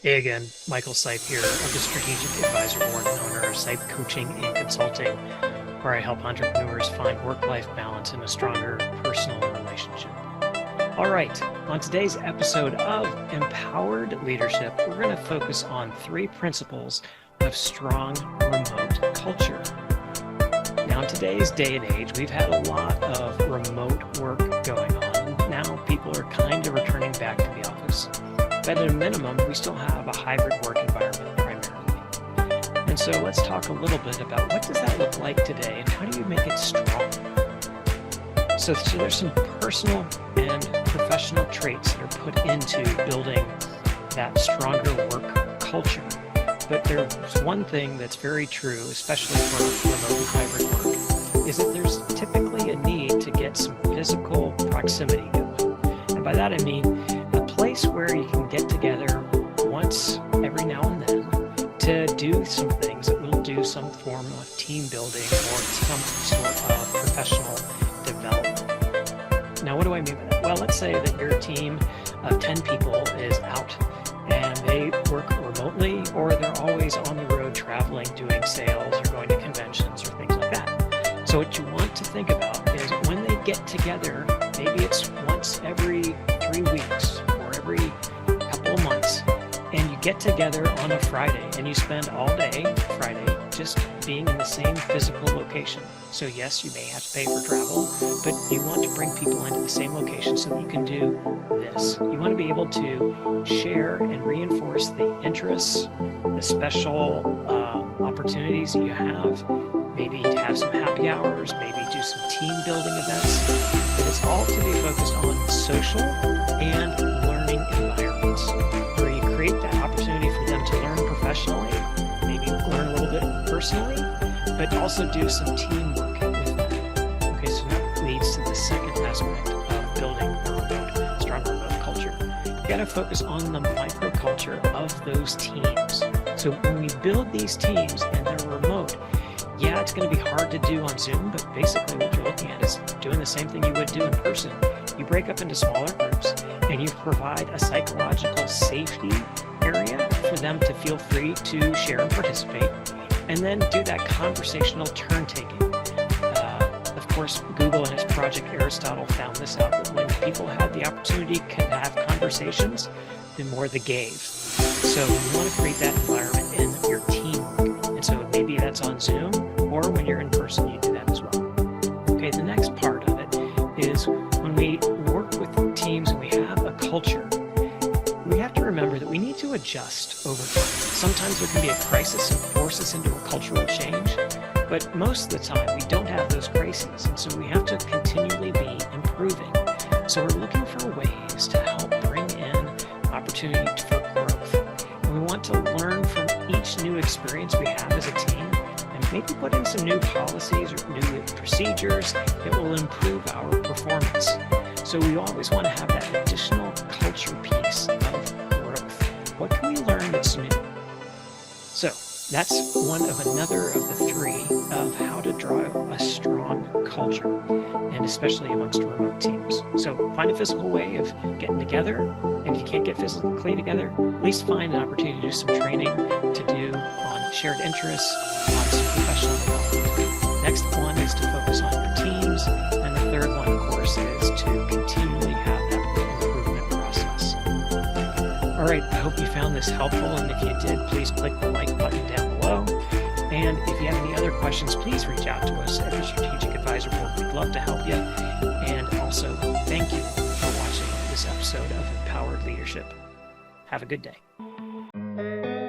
Hey again, Michael Sipe here of the Strategic Advisor Board and owner of Sipe Coaching and Consulting, where I help entrepreneurs find work-life balance and a stronger personal relationship. All right, on today's episode of Empowered Leadership, we're going to focus on 3 principles of strong remote culture. Now, in today's day and age, we've had a lot of remote work going on, and now people are kind of returning back to the office. But at a minimum, we still have a hybrid work environment primarily. And so let's talk a little bit about what does that look like today and how do you make it strong? So there's some personal and professional traits that are put into building that stronger work culture. But there's one thing that's very true, especially for remote and hybrid work, is that there's typically a need to get some physical proximity going. And by that I mean a place where you can get together once every now and then to do some things that will do some form of team building or some sort of professional development. Now, what do I mean by that? Well, let's say that your team of 10 people is out and they work remotely, or they're always on the road traveling, doing sales or going to conventions or things like that. So what you want to think about is when they get together, maybe it's once every 3 weeks or every couple of months, and you get together on a Friday and you spend all day Friday just being in the same physical location. So yes, you may have to pay for travel, but you want to bring people into the same location so that you can do this. You want to be able to share and reinforce the interests, the special opportunities that you have, maybe to have some happy hours, maybe do some team building events. But it's all to be focused on social and learning environments, where you create that opportunity for them to learn professionally, maybe learn a little bit personally, but also do some teamwork with them. Okay, so that leads to the second aspect of building a strong remote culture. You gotta focus on the microculture of those teams. So when we build these teams and they're remote, yeah, it's going to be hard to do on Zoom, but basically what you're looking at is doing the same thing you would do in person. You break up into smaller groups and you provide a psychological safety area for them to feel free to share and participate, and then do that conversational turn-taking. Of course, Google and its Project Aristotle found this out, that when people had the opportunity to have conversations, the more they gave. So you want to create that environment in your teamwork. And so maybe that's on Zoom, or when you're in person, you do that as well. Okay, the next part of it is when we work with teams and we have a culture, we have to remember that we need to adjust over time. Sometimes there can be a crisis and force us into a cultural change, but most of the time we don't have those crises, and so we have to continually be improving. So we're looking for ways to help bring in opportunity for growth. And we want to learn from each new experience we have as a team, and maybe put in some new policies or new procedures that will improve our performance. So we always want to have that additional culture piece of growth. What can we learn that's new? So that's one of another of the 3 of how to drive a strong culture, and especially amongst remote teams. So find a physical way of getting together, and if you can't get physically together, at least find an opportunity to do some training to do on shared interests, on some professional development. Next one is to focus on your teams, and the third one, of course, is to continually have that improvement process. All right, I hope you found this helpful, and if you did, please click the like button down below. And if you have any other questions, please reach out to us at the Strategic Advisor Board. We'd love to help you. And also, thank you for watching this episode of Empowered Leadership. Have a good day.